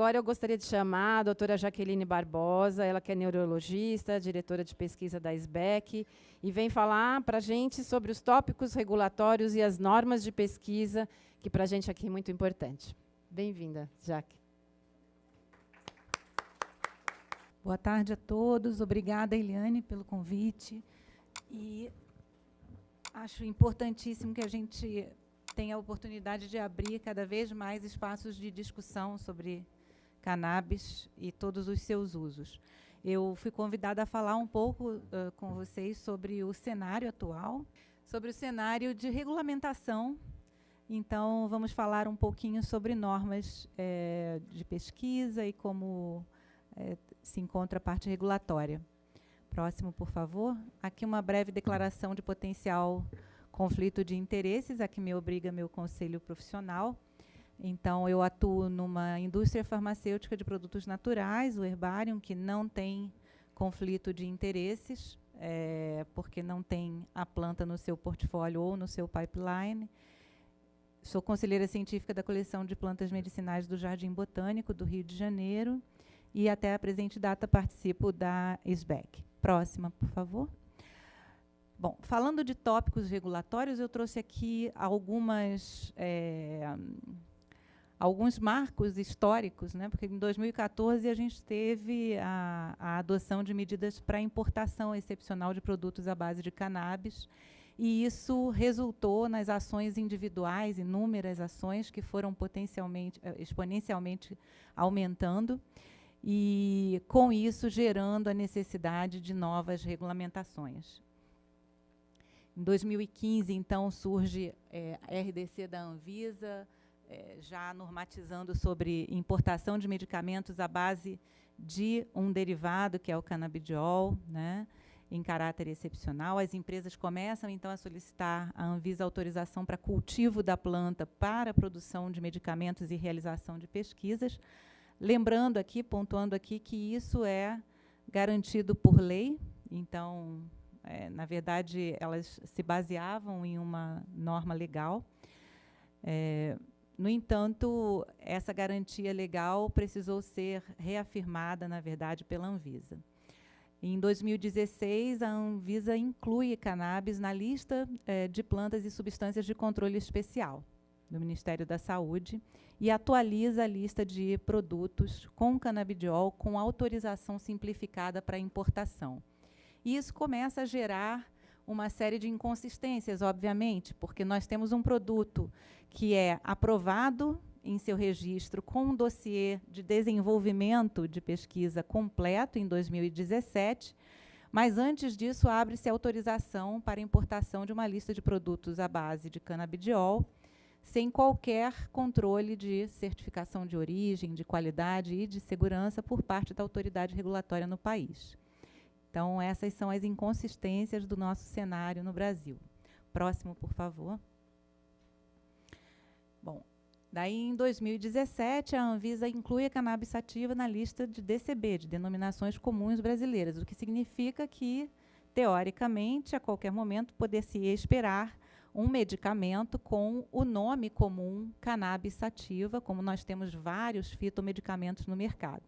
agora eu gostaria de chamar a doutora Jaqueline Barbosa, ela que é neurologista, diretora de pesquisa da SBEC, e vem falar para a gente sobre os tópicos regulatórios e as normas de pesquisa, que para a gente aqui é muito importante. Bem-vinda, Jaque. Boa tarde a todos. Obrigada, Eliane, pelo convite. E acho importantíssimo que a gente tenha a oportunidade de abrir cada vez mais espaços de discussão sobre cannabis e todos os seus usos. Eu fui convidada a falar um pouco com vocês sobre o cenário atual, sobre o cenário de regulamentação. Então, vamos falar um pouquinho sobre normas de pesquisa e como se encontra a parte regulatória. Próximo, por favor. Aqui uma breve declaração de potencial conflito de interesses, a que me obriga meu conselho profissional. Então, eu atuo numa indústria farmacêutica de produtos naturais, o Herbarium, que não tem conflito de interesses, porque não tem a planta no seu portfólio ou no seu pipeline. Sou conselheira científica da coleção de plantas medicinais do Jardim Botânico, do Rio de Janeiro, e até a presente data participo da SBEC. Próxima, por favor. Bom, falando de tópicos regulatórios, eu trouxe aqui alguns marcos históricos, né? Porque em 2014 a gente teve a adoção de medidas para importação excepcional de produtos à base de cannabis, e isso resultou nas ações individuais, inúmeras ações que foram exponencialmente aumentando, e, com isso, gerando a necessidade de novas regulamentações. Em 2015, então, surge a RDC da Anvisa, já normatizando sobre importação de medicamentos à base de um derivado, que é o canabidiol, né, em caráter excepcional. As empresas começam, então, a solicitar à Anvisa autorização para cultivo da planta para a produção de medicamentos e realização de pesquisas. Lembrando aqui, pontuando aqui, que isso é garantido por lei. Então, na verdade, elas se baseavam em uma norma legal. No entanto, essa garantia legal precisou ser reafirmada, na verdade, pela Anvisa. Em 2016, a Anvisa inclui cannabis na lista de plantas e substâncias de controle especial do Ministério da Saúde e atualiza a lista de produtos com canabidiol com autorização simplificada para importação. E isso começa a gerar uma série de inconsistências, obviamente, porque nós temos um produto que é aprovado em seu registro com um dossiê de desenvolvimento de pesquisa completo em 2017, mas antes disso abre-se autorização para importação de uma lista de produtos à base de canabidiol, sem qualquer controle de certificação de origem, de qualidade e de segurança por parte da autoridade regulatória no país. Então, essas são as inconsistências do nosso cenário no Brasil. Próximo, por favor. Bom, daí, em 2017, a Anvisa inclui a cannabis sativa na lista de DCB, de denominações comuns brasileiras, o que significa que, teoricamente, a qualquer momento, poder-se esperar um medicamento com o nome comum cannabis sativa, como nós temos vários fitomedicamentos no mercado.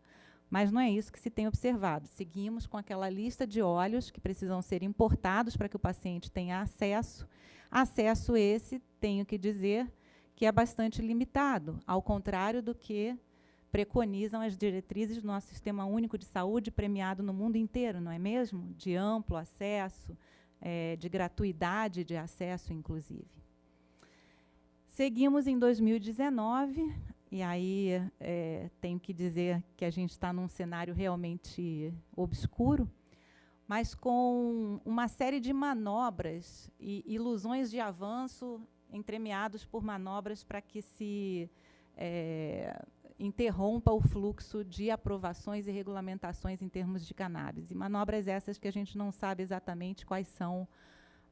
Mas não é isso que se tem observado. Seguimos com aquela lista de óleos que precisam ser importados para que o paciente tenha acesso. Acesso esse, tenho que dizer, que é bastante limitado, ao contrário do que preconizam as diretrizes do nosso Sistema Único de Saúde, premiado no mundo inteiro, não é mesmo? De amplo acesso, de gratuidade de acesso, inclusive. Seguimos em 2019, e aí tenho que dizer que a gente está num cenário realmente obscuro, mas com uma série de manobras e ilusões de avanço entremeados por manobras para que se interrompa o fluxo de aprovações e regulamentações em termos de cannabis. E manobras essas que a gente não sabe exatamente quais são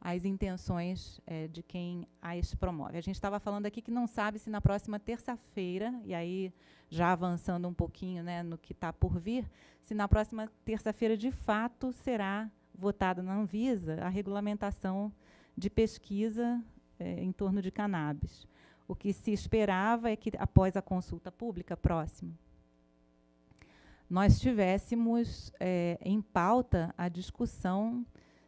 as intenções de quem as promove. A gente estava falando aqui que não sabe se na próxima terça-feira, e aí já avançando um pouquinho, né, no que está por vir, se na próxima terça-feira, de fato, será votada na Anvisa a regulamentação de pesquisa em torno de cannabis. O que se esperava é que, após a consulta pública, próximo, nós tivéssemos em pauta a discussão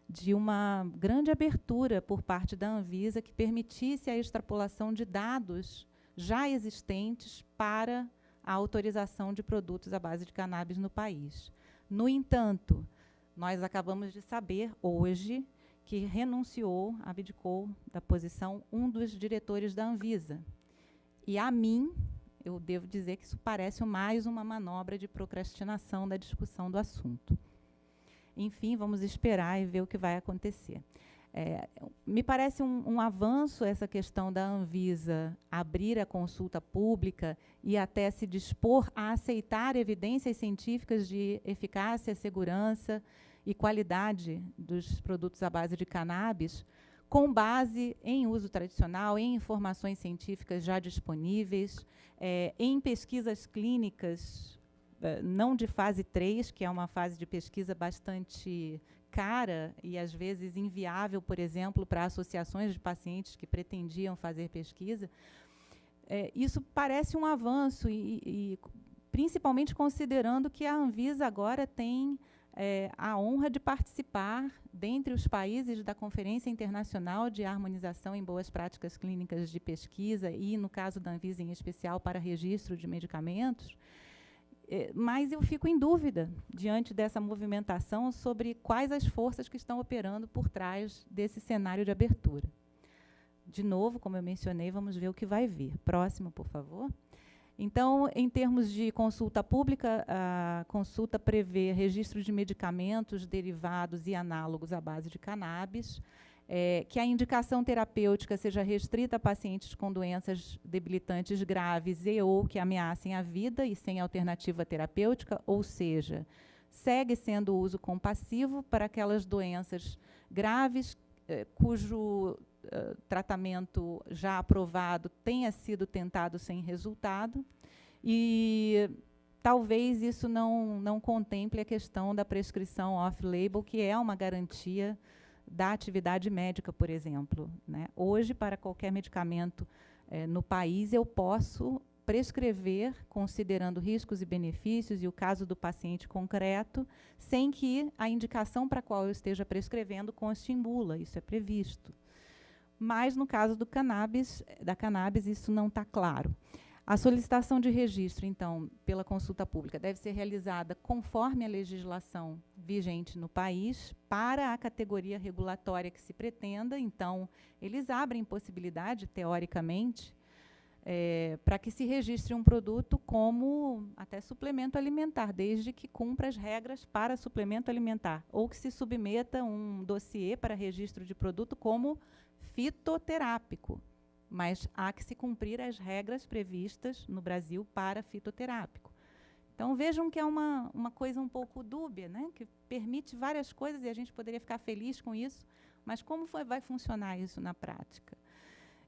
de uma grande abertura por parte da Anvisa que permitisse a extrapolação de dados já existentes para a autorização de produtos à base de cannabis no país. No entanto, nós acabamos de saber hoje que renunciou, abdicou da posição um dos diretores da Anvisa. E a mim, eu devo dizer que isso parece mais uma manobra de procrastinação da discussão do assunto. Enfim, vamos esperar e ver o que vai acontecer. Me parece um avanço essa questão da Anvisa abrir a consulta pública e até se dispor a aceitar evidências científicas de eficácia, segurança e qualidade dos produtos à base de cannabis, com base em uso tradicional, em informações científicas já disponíveis, em pesquisas clínicas, não de fase 3, que é uma fase de pesquisa bastante cara e, às vezes, inviável, por exemplo, para associações de pacientes que pretendiam fazer pesquisa. Isso parece um avanço, e principalmente considerando que a Anvisa agora tem a honra de participar, dentre os países, da Conferência Internacional de Harmonização em Boas Práticas Clínicas de Pesquisa e, no caso da Anvisa, em especial, para registro de medicamentos. Mas eu fico em dúvida, diante dessa movimentação, sobre quais as forças que estão operando por trás desse cenário de abertura. De novo, como eu mencionei, vamos ver o que vai vir. Próximo, por favor. Então, em termos de consulta pública, a consulta prevê registro de medicamentos, derivados e análogos à base de cannabis, que a indicação terapêutica seja restrita a pacientes com doenças debilitantes graves e ou que ameacem a vida e sem alternativa terapêutica, ou seja, segue sendo o uso compassivo para aquelas doenças graves cujo tratamento já aprovado tenha sido tentado sem resultado, e talvez isso não contemple a questão da prescrição off-label, que é uma garantia da atividade médica, por exemplo, né? Hoje, para qualquer medicamento no país, eu posso prescrever, considerando riscos e benefícios e o caso do paciente concreto, sem que a indicação para a qual eu esteja prescrevendo conste em bula. Isso é previsto. Mas, no caso do cannabis, da cannabis, isso não está claro. A solicitação de registro, então, pela consulta pública, deve ser realizada conforme a legislação vigente no país, para a categoria regulatória que se pretenda. Então, eles abrem possibilidade, teoricamente, para que se registre um produto como até suplemento alimentar, desde que cumpra as regras para suplemento alimentar, ou que se submeta um dossiê para registro de produto como fitoterápico. Mas há que se cumprir as regras previstas no Brasil para fitoterápico. Então, vejam que é uma coisa um pouco dúbia, né? Que permite várias coisas e a gente poderia ficar feliz com isso, mas como vai funcionar isso na prática?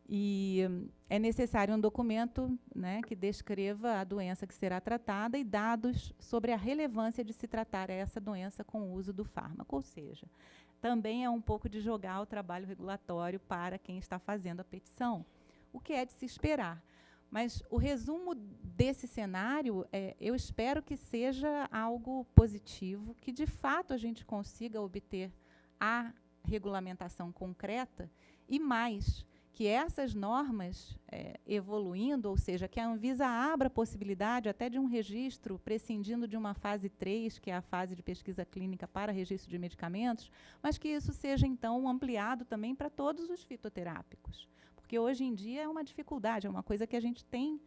E é necessário um documento, né, que descreva a doença que será tratada e dados sobre a relevância de se tratar essa doença com o uso do fármaco, ou seja, também é um pouco de jogar o trabalho regulatório para quem está fazendo a petição, o que é de se esperar. Mas o resumo desse cenário, eu espero que seja algo positivo, que de fato a gente consiga obter a regulamentação concreta e mais, que essas normas evoluindo, ou seja, que a Anvisa abra a possibilidade até de um registro prescindindo de uma fase 3, que é a fase de pesquisa clínica para registro de medicamentos, mas que isso seja, então, ampliado também para todos os fitoterápicos. Porque hoje em dia é uma dificuldade, é uma coisa que a gente tem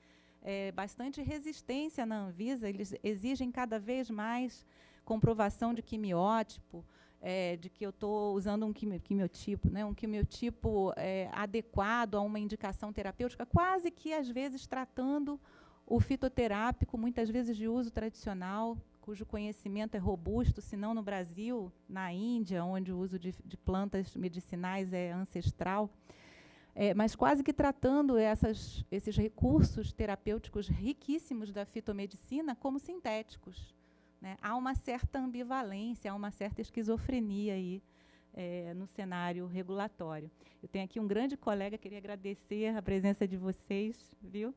bastante resistência na Anvisa, eles exigem cada vez mais comprovação de quimiótipo, de que eu estou usando um quimiotipo, né, um quimiotipo adequado a uma indicação terapêutica, quase que, às vezes, tratando o fitoterápico, muitas vezes de uso tradicional, cujo conhecimento é robusto, se não no Brasil, na Índia, onde o uso de plantas medicinais é ancestral, mas quase que tratando esses recursos terapêuticos riquíssimos da fitomedicina como sintéticos. Né? Há uma certa ambivalência, há uma certa esquizofrenia aí no cenário regulatório. Eu tenho aqui um grande colega, queria agradecer a presença de vocês, viu?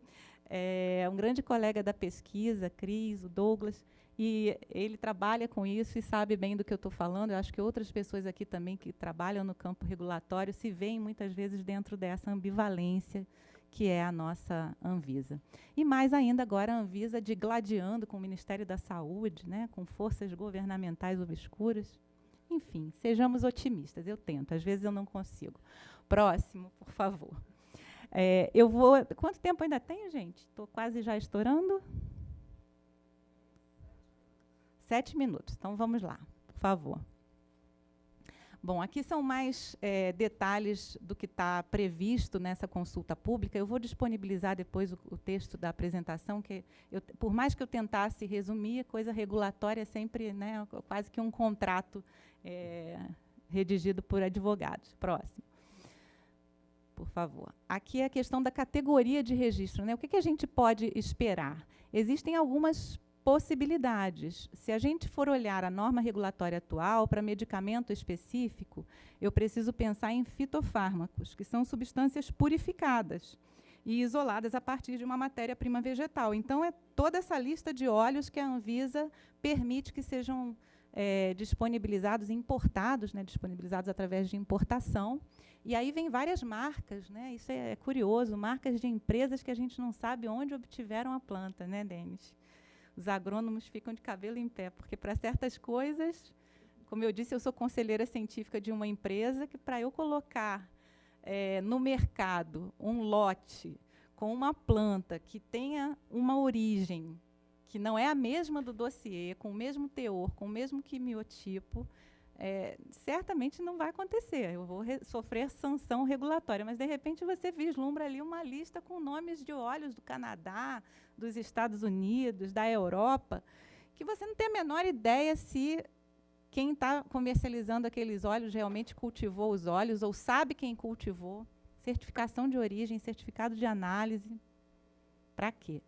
Um grande colega da pesquisa, Cris, o Douglas, e ele trabalha com isso e sabe bem do que eu estou falando. Eu acho que outras pessoas aqui também que trabalham no campo regulatório se veem muitas vezes dentro dessa ambivalência que é a nossa Anvisa. E mais ainda agora a Anvisa digladiando com o Ministério da Saúde, né, com forças governamentais obscuras. Enfim, sejamos otimistas, eu tento, às vezes eu não consigo. Próximo, por favor. Eu vou... Quanto tempo ainda tenho, gente? Estou quase já estourando. 7 minutos, então vamos lá, por favor. Bom, aqui são mais detalhes do que está previsto nessa consulta pública. Eu vou disponibilizar depois o texto da apresentação, que por mais que eu tentasse resumir, coisa regulatória é sempre, né, quase que um contrato redigido por advogados. Próximo. Por favor. Aqui é a questão da categoria de registro, né? O que a gente pode esperar? Existem algumas possibilidades. Se a gente for olhar a norma regulatória atual para medicamento específico, eu preciso pensar em fitofármacos, que são substâncias purificadas e isoladas a partir de uma matéria-prima vegetal. Então, é toda essa lista de óleos que a Anvisa permite que sejam disponibilizados e importados, né, disponibilizados através de importação. E aí vem várias marcas, né? Isso é curioso, marcas de empresas que a gente não sabe onde obtiveram a planta, né, Denis? Os agrônomos ficam de cabelo em pé, porque para certas coisas, como eu disse, eu sou conselheira científica de uma empresa que, para eu colocar no mercado um lote com uma planta que tenha uma origem que não é a mesma do dossiê, com o mesmo teor, com o mesmo quimiotipo, certamente não vai acontecer. Eu vou sofrer sanção regulatória, mas, de repente, você vislumbra ali uma lista com nomes de óleos do Canadá, dos Estados Unidos, da Europa, que você não tem a menor ideia se quem está comercializando aqueles óleos realmente cultivou os óleos ou sabe quem cultivou. Certificação de origem, certificado de análise. Para quê?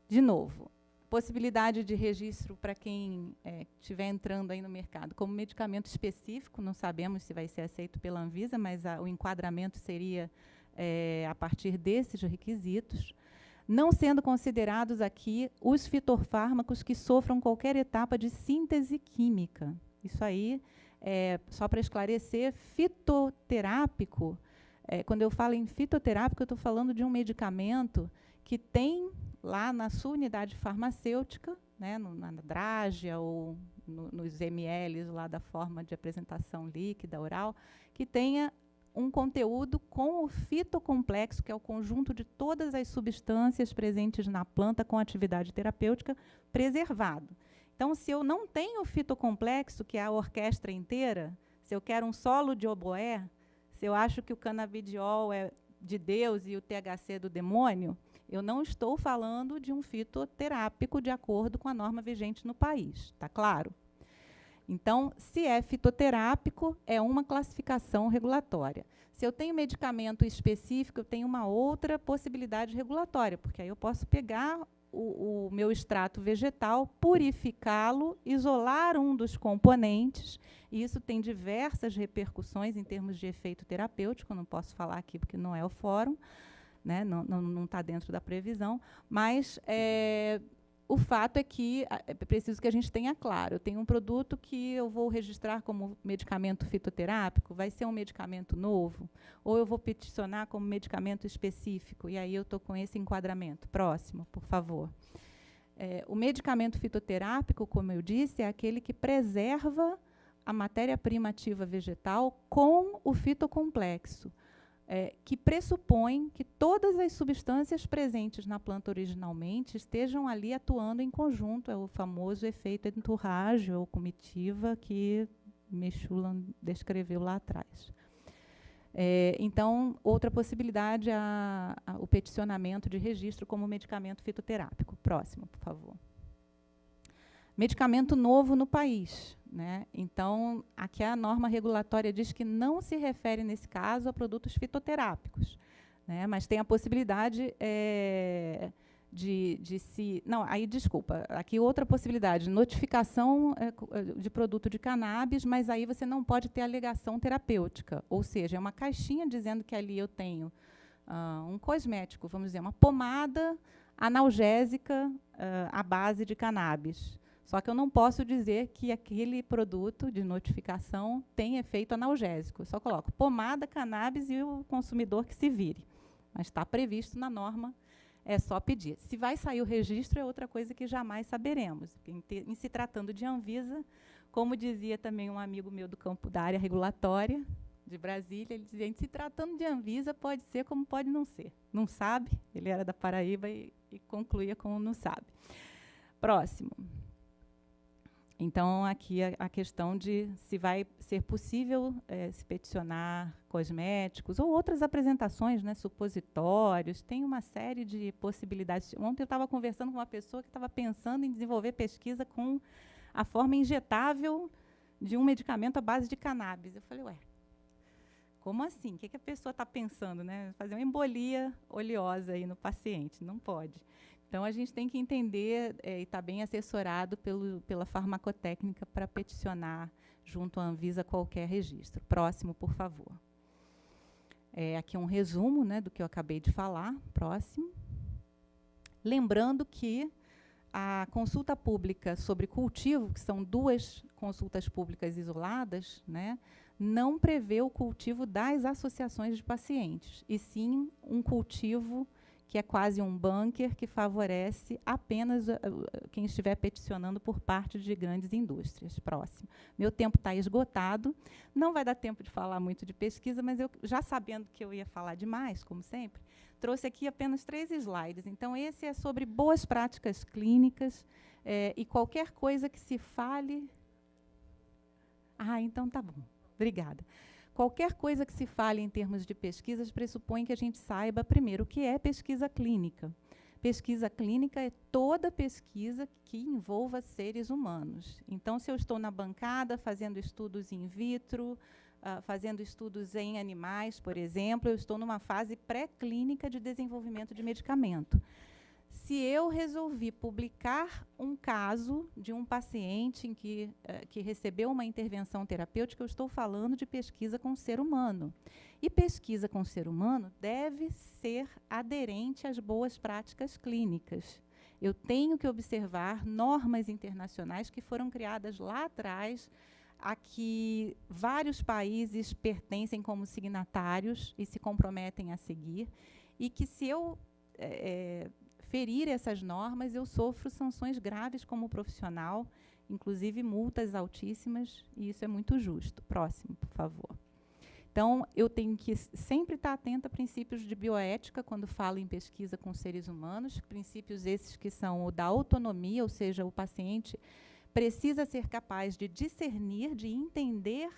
De novo, possibilidade de registro para quem estiver entrando aí no mercado como medicamento específico, não sabemos se vai ser aceito pela Anvisa, mas o enquadramento seria a partir desses requisitos, não sendo considerados aqui os fitofármacos que sofram qualquer etapa de síntese química. Isso aí, só para esclarecer, fitoterápico, quando eu falo em fitoterápico, eu estou falando de um medicamento que tem lá na sua unidade farmacêutica, né, na Drágia ou nos ml lá da forma de apresentação líquida, oral, que tenha um conteúdo com o fitocomplexo, que é o conjunto de todas as substâncias presentes na planta com atividade terapêutica, preservado. Então, se eu não tenho o fitocomplexo, que é a orquestra inteira, se eu quero um solo de oboé, se eu acho que o canabidiol é de Deus e o THC é do demônio, eu não estou falando de um fitoterápico de acordo com a norma vigente no país, está claro? Então, se é fitoterápico, é uma classificação regulatória. Se eu tenho medicamento específico, eu tenho uma outra possibilidade regulatória, porque aí eu posso pegar o meu extrato vegetal, purificá-lo, isolar um dos componentes, e isso tem diversas repercussões em termos de efeito terapêutico, não posso falar aqui porque não é o fórum, né, não está dentro da previsão, mas o fato é que é preciso que a gente tenha claro. Eu tenho um produto que eu vou registrar como medicamento fitoterápico, vai ser um medicamento novo, ou eu vou peticionar como medicamento específico, e aí eu estou com esse enquadramento. Próximo, por favor. O medicamento fitoterápico, como eu disse, é aquele que preserva a matéria-prima ativa vegetal com o fitocomplexo, que pressupõe que todas as substâncias presentes na planta originalmente estejam ali atuando em conjunto. É o famoso efeito entourage ou comitiva que Mechulan descreveu lá atrás. Então, outra possibilidade é o peticionamento de registro como medicamento fitoterápico. Próximo, por favor. Medicamento novo no país, né? Então, aqui a norma regulatória diz que não se refere, nesse caso, a produtos fitoterápicos, né? Mas tem a possibilidade de se... Não, aí, desculpa, aqui outra possibilidade, notificação de produto de cannabis, mas aí você não pode ter alegação terapêutica, ou seja, é uma caixinha dizendo que ali eu tenho um cosmético, vamos dizer, uma pomada analgésica à base de cannabis. Só que eu não posso dizer que aquele produto de notificação tem efeito analgésico. Eu só coloco pomada, cannabis e o consumidor que se vire. Mas está previsto na norma, é só pedir. Se vai sair o registro é outra coisa que jamais saberemos. Em se tratando de Anvisa, como dizia também um amigo meu do campo da área regulatória, de Brasília, ele dizia, em se tratando de Anvisa, pode ser como pode não ser. Não sabe, ele era da Paraíba e concluía como não sabe. Próximo. Então, aqui a questão de se vai ser possível se peticionar cosméticos ou outras apresentações, né, supositórios, tem uma série de possibilidades. Ontem eu estava conversando com uma pessoa que estava pensando em desenvolver pesquisa com a forma injetável de um medicamento à base de cannabis. Eu falei, ué, como assim? O que a pessoa está pensando, né? Fazer uma embolia oleosa aí no paciente? Não pode. Então, a gente tem que entender e estar bem assessorado pela farmacotécnica para peticionar junto à Anvisa qualquer registro. Próximo, por favor. Aqui um resumo, né, do que eu acabei de falar. Próximo. Lembrando que a consulta pública sobre cultivo, que são 2 consultas públicas isoladas, né, não prevê o cultivo das associações de pacientes, e sim um cultivo que é quase um bunker que favorece apenas quem estiver peticionando por parte de grandes indústrias. Próximo. Meu tempo está esgotado, não vai dar tempo de falar muito de pesquisa, mas eu, já sabendo que eu ia falar demais, como sempre, trouxe aqui apenas 3 slides. Então, esse é sobre boas práticas clínicas e qualquer coisa que se fale... Ah, então tá bom. Obrigada. Qualquer coisa que se fale em termos de pesquisas pressupõe que a gente saiba, primeiro, o que é pesquisa clínica. Pesquisa clínica é toda pesquisa que envolva seres humanos. Então, se eu estou na bancada fazendo estudos in vitro, fazendo estudos em animais, por exemplo, eu estou numa fase pré-clínica de desenvolvimento de medicamento. Se eu resolvi publicar um caso de um paciente que recebeu uma intervenção terapêutica, eu estou falando de pesquisa com o ser humano. E pesquisa com o ser humano deve ser aderente às boas práticas clínicas. Eu tenho que observar normas internacionais que foram criadas lá atrás, a que vários países pertencem como signatários e se comprometem a seguir, e que se eu... ferir essas normas, eu sofro sanções graves como profissional, inclusive multas altíssimas, e isso é muito justo. Próximo, por favor. Então, eu tenho que sempre estar atenta a princípios de bioética quando falo em pesquisa com seres humanos, princípios esses que são o da autonomia, ou seja, o paciente precisa ser capaz de discernir, de entender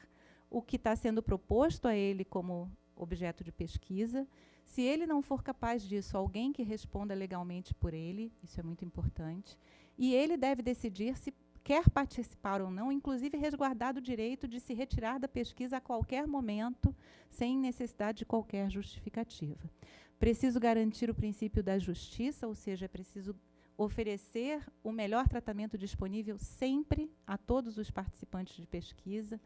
o que está sendo proposto a ele como objeto de pesquisa. Se ele não for capaz disso, alguém que responda legalmente por ele, isso é muito importante, e ele deve decidir se quer participar ou não, inclusive resguardar o direito de se retirar da pesquisa a qualquer momento, sem necessidade de qualquer justificativa. Preciso garantir o princípio da justiça, ou seja, é preciso oferecer o melhor tratamento disponível sempre a todos os participantes de pesquisa.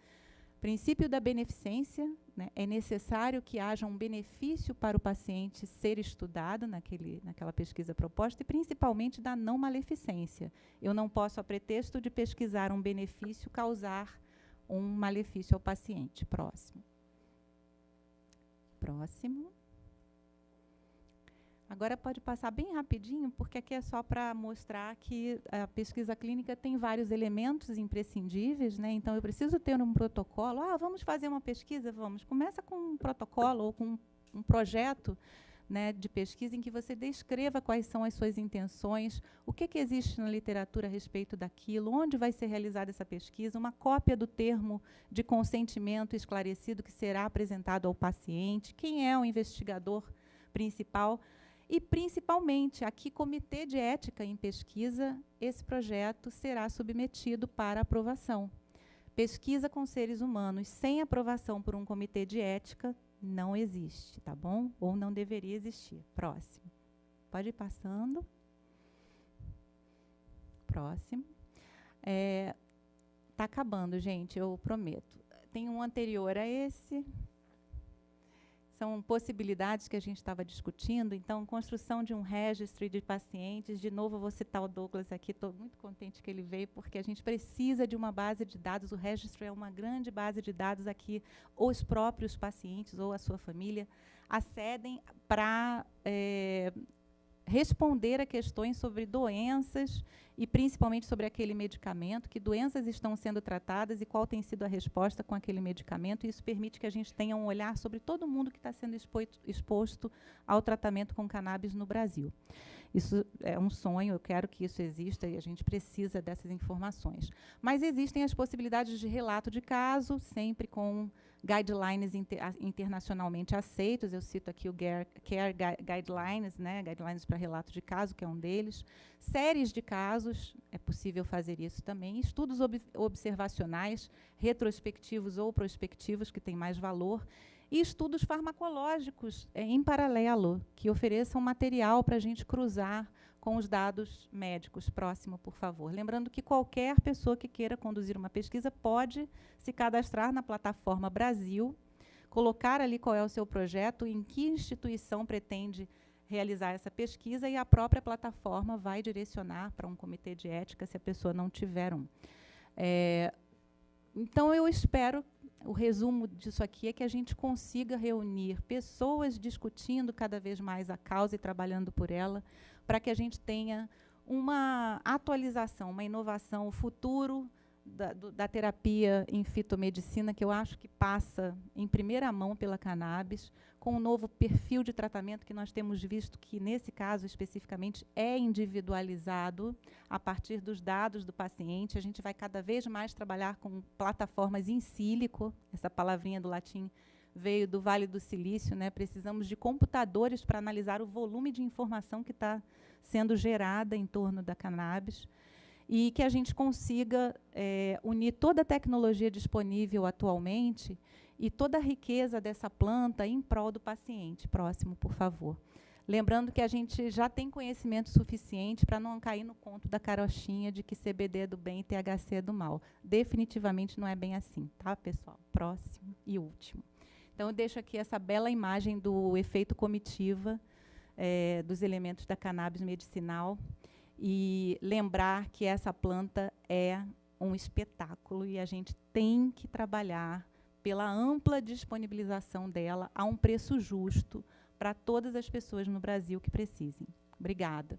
Princípio da beneficência, né, é necessário que haja um benefício para o paciente ser estudado naquela pesquisa proposta, e principalmente da não maleficência. Eu não posso, a pretexto de pesquisar um benefício, causar um malefício ao paciente. Próximo. Próximo. Agora pode passar bem rapidinho, porque aqui é só para mostrar que a pesquisa clínica tem vários elementos imprescindíveis, né? Então, eu preciso ter um protocolo. Vamos fazer uma pesquisa? Vamos. Começa com um protocolo ou com um projeto, né, de pesquisa em que você descreva quais são as suas intenções, o que existe na literatura a respeito daquilo, onde vai ser realizada essa pesquisa, uma cópia do termo de consentimento esclarecido que será apresentado ao paciente, quem é o investigador principal. E, principalmente, aqui, Comitê de Ética em Pesquisa, esse projeto será submetido para aprovação. Pesquisa com seres humanos sem aprovação por um comitê de ética não existe, tá bom? Ou não deveria existir. Próximo. Pode ir passando. Próximo. Está acabando, gente, eu prometo. Tem um anterior a esse. são possibilidades que a gente estava discutindo. Então, construção de um registry de pacientes. De novo, vou citar o Douglas aqui, estou muito contente que ele veio, porque a gente precisa de uma base de dados. O registry é uma grande base de dados a que os próprios pacientes ou a sua família acedem para responder a questões sobre doenças e principalmente sobre aquele medicamento, que doenças estão sendo tratadas e qual tem sido a resposta com aquele medicamento. E isso permite que a gente tenha um olhar sobre todo mundo que está sendo exposto ao tratamento com cannabis no Brasil. Isso é um sonho, eu quero que isso exista e a gente precisa dessas informações. Mas existem as possibilidades de relato de caso, sempre com guidelines internacionalmente aceitos. Eu cito aqui o CARE Guidelines, né, Guidelines para relato de caso, que é um deles. Séries de casos, é possível fazer isso também. Estudos observacionais, retrospectivos ou prospectivos, que têm mais valor. E estudos farmacológicos em paralelo, que ofereçam material para a gente cruzar com os dados médicos. Próximo, por favor. Lembrando que qualquer pessoa que queira conduzir uma pesquisa pode se cadastrar na plataforma Brasil, colocar ali qual é o seu projeto, em que instituição pretende realizar essa pesquisa, e a própria plataforma vai direcionar para um comitê de ética, se a pessoa não tiver um. Então, eu espero, o resumo disso aqui é que a gente consiga reunir pessoas discutindo cada vez mais a causa e trabalhando por ela, para que a gente tenha uma atualização, uma inovação, o futuro da terapia em fitomedicina, que eu acho que passa em primeira mão pela cannabis, com um novo perfil de tratamento que nós temos visto que, nesse caso especificamente, é individualizado a partir dos dados do paciente. A gente vai cada vez mais trabalhar com plataformas in silico, essa palavrinha do latim veio do Vale do Silício, né? Precisamos de computadores para analisar o volume de informação que está sendo gerada em torno da cannabis, e que a gente consiga unir toda a tecnologia disponível atualmente e toda a riqueza dessa planta em prol do paciente. Próximo, por favor. Lembrando que a gente já tem conhecimento suficiente para não cair no conto da carochinha de que CBD é do bem e THC é do mal. Definitivamente não é bem assim, tá, pessoal? Próximo e último. Então, eu deixo aqui essa bela imagem do efeito comitiva dos elementos da cannabis medicinal, e lembrar que essa planta é um espetáculo e a gente tem que trabalhar pela ampla disponibilização dela a um preço justo para todas as pessoas no Brasil que precisem. Obrigada.